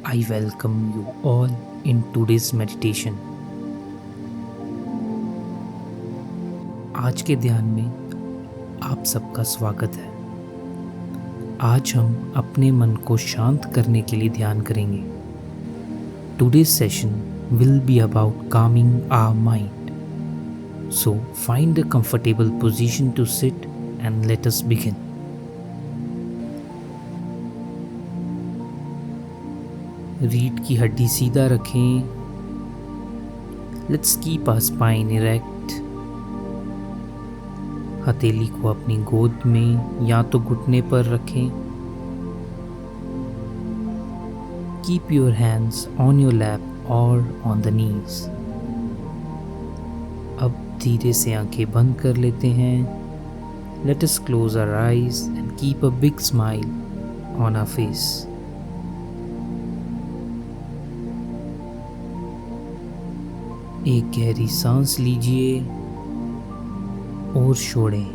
I welcome you all in today's meditation. आज के ध्यान में आप सबका स्वागत है। आज हम अपने मन को शांत करने के लिए ध्यान करेंगे। Today's session will be about calming our mind. So find a comfortable position to sit and let us begin. रीढ़ की हड्डी सीधा रखें। Let's keep our spine erect. हथेली को अपनी गोद में या तो घुटने पर रखें। Keep your hands on your lap or on the knees. अब धीरे से आंखें बंद कर लेते हैं। Let us close our eyes and keep a big smile on our face. एक गहरी सांस लीजिए और छोड़ें।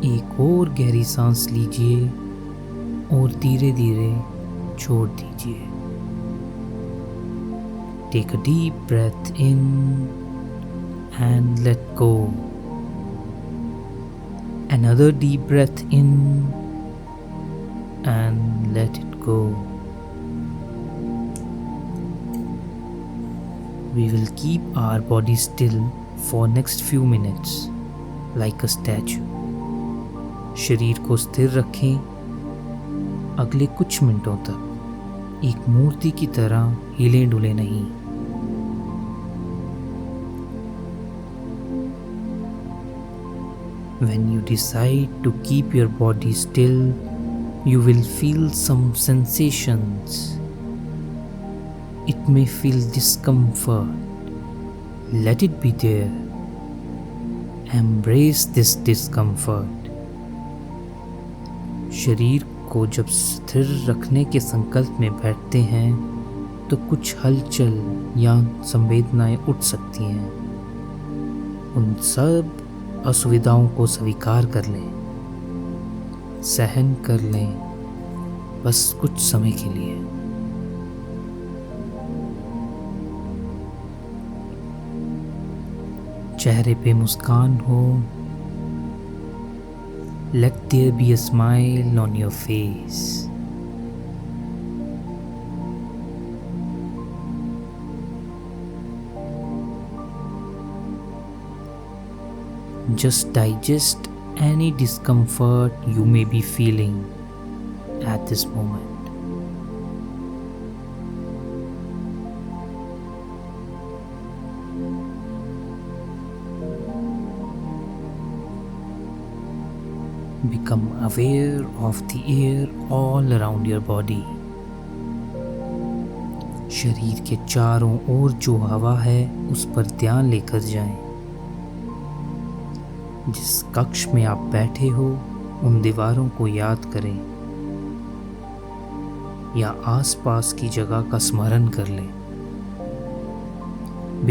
एक और गहरी सांस लीजिए और धीरे धीरे छोड़ दीजिए। Take a deep breath in and let go. Another deep breath in and let it go. We will keep our body still for next few minutes like a statue. शरीर को स्थिर रखें अगले कुछ मिनटों तक, एक मूर्ति की तरह हिले डुले नहीं। When you decide to keep your body still, you will feel some sensations. It may feel discomfort. Let it be there. Embrace this discomfort. शरीर को जब स्थिर रखने के संकल्प में बैठते हैं तो कुछ हलचल या संवेदनाएं उठ सकती हैं। उन सब असुविधाओं को स्वीकार कर लें, सहन कर लें, बस कुछ समय के लिए। चेहरे पे मुस्कान हो। Let there be a smile on your face. Just digest any discomfort you may be feeling at this moment. Become aware of the air all around your body. शरीर के चारों ओर जो हवा है उस पर ध्यान लेकर जाएं। जिस कक्ष में आप बैठे हो उन दीवारों को याद करें या आसपास की जगह का स्मरण कर लें।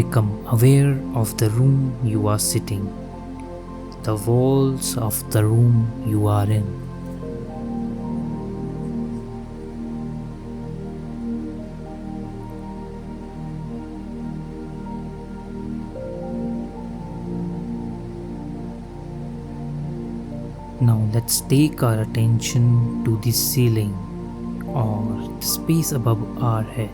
Become aware of the room you are sitting. The walls of the room you are in. Now let's take our attention to the ceiling or the space above our head.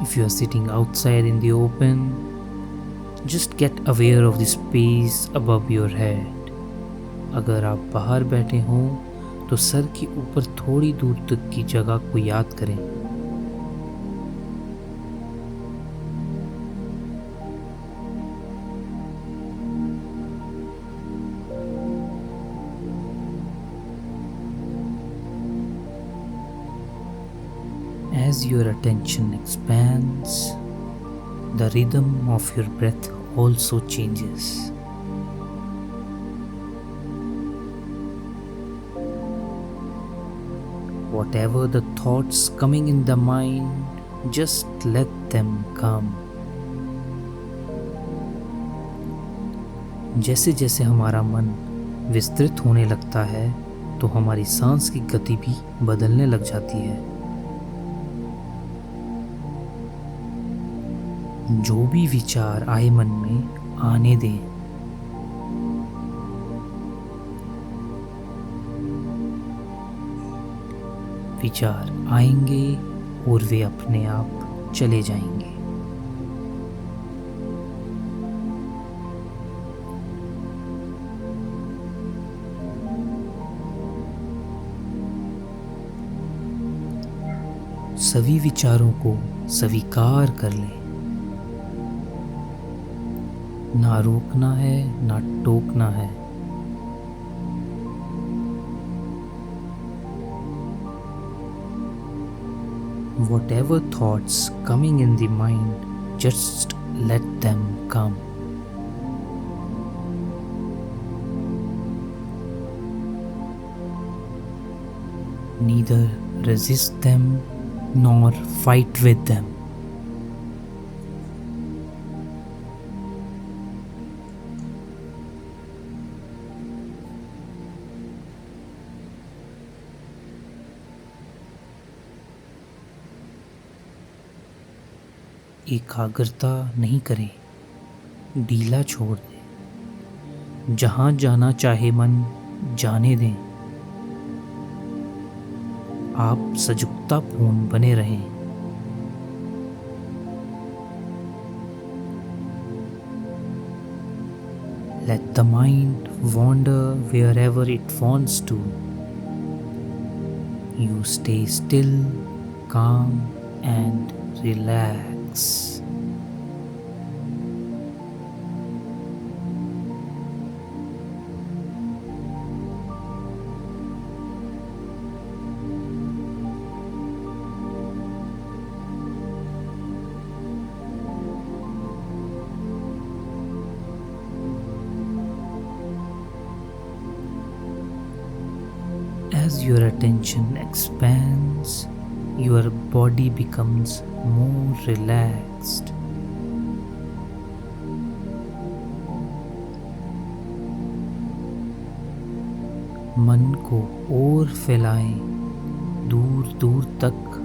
If you are sitting outside in the open, just get aware of the space above your head. अगर आप बाहर बैठे हों तो sir के ऊपर थोड़ी दूर तक की जगह को याद करें। As your attention expands, the rhythm of your breath also changes. Whatever the thoughts coming in the mind, just let them come. जैसे जैसे हमारा मन विस्तृत होने लगता है, तो हमारी सांस की गति भी बदलने लग जाती है। जो भी विचार आए मन में आने दें। विचार आएंगे और वे अपने आप चले जाएंगे। सभी विचारों को स्वीकार कर लें। ना रोकना है, ना टोकना है। Whatever thoughts coming in the mind, just let them come. Neither resist them nor fight with them. एकाग्रता नहीं करें, ढीला छोड़ दें। जहाँ जाना चाहे मन जाने दें। आप सजगतापूर्ण बने रहें। Let the mind wander wherever it wants to. You stay still, calm and relax. As your attention expands, your body becomes more relaxed. मन को और फैलाएं, दूर दूर तक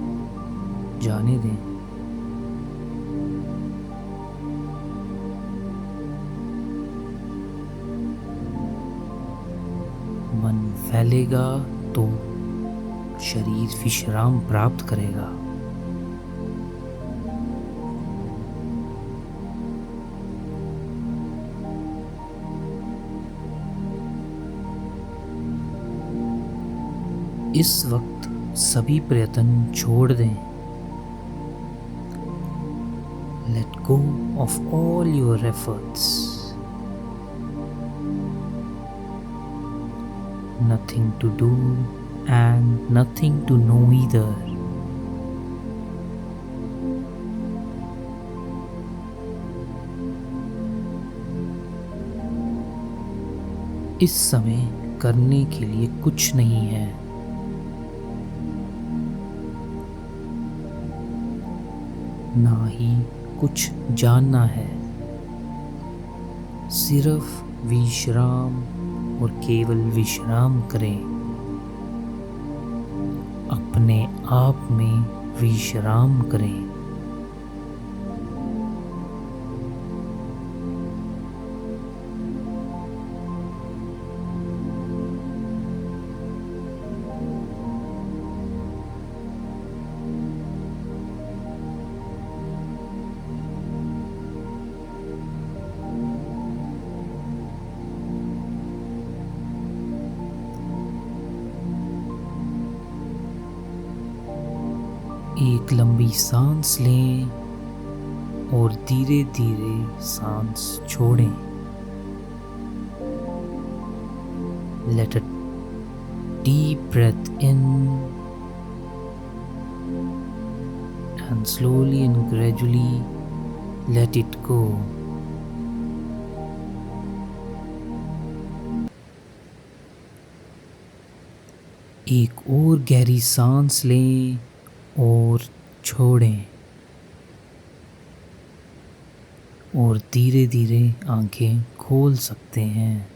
जाने दें। मन फैलेगा तो शरीर विश्राम प्राप्त करेगा। इस वक्त सभी प्रयत्न छोड़ दें। Let go of all your efforts. Nothing to do and nothing to know either. इस समय करने के लिए कुछ नहीं है। ना ही कुछ जानना है। सिर्फ विश्राम और केवल विश्राम करें। अपने आप में विश्राम करें। एक लंबी सांस लें और धीरे धीरे सांस छोड़ें। Let a deep breath in and slowly and gradually let it go. एक और गहरी सांस लें और छोड़ें और धीरे धीरे आंखें खोल सकते हैं।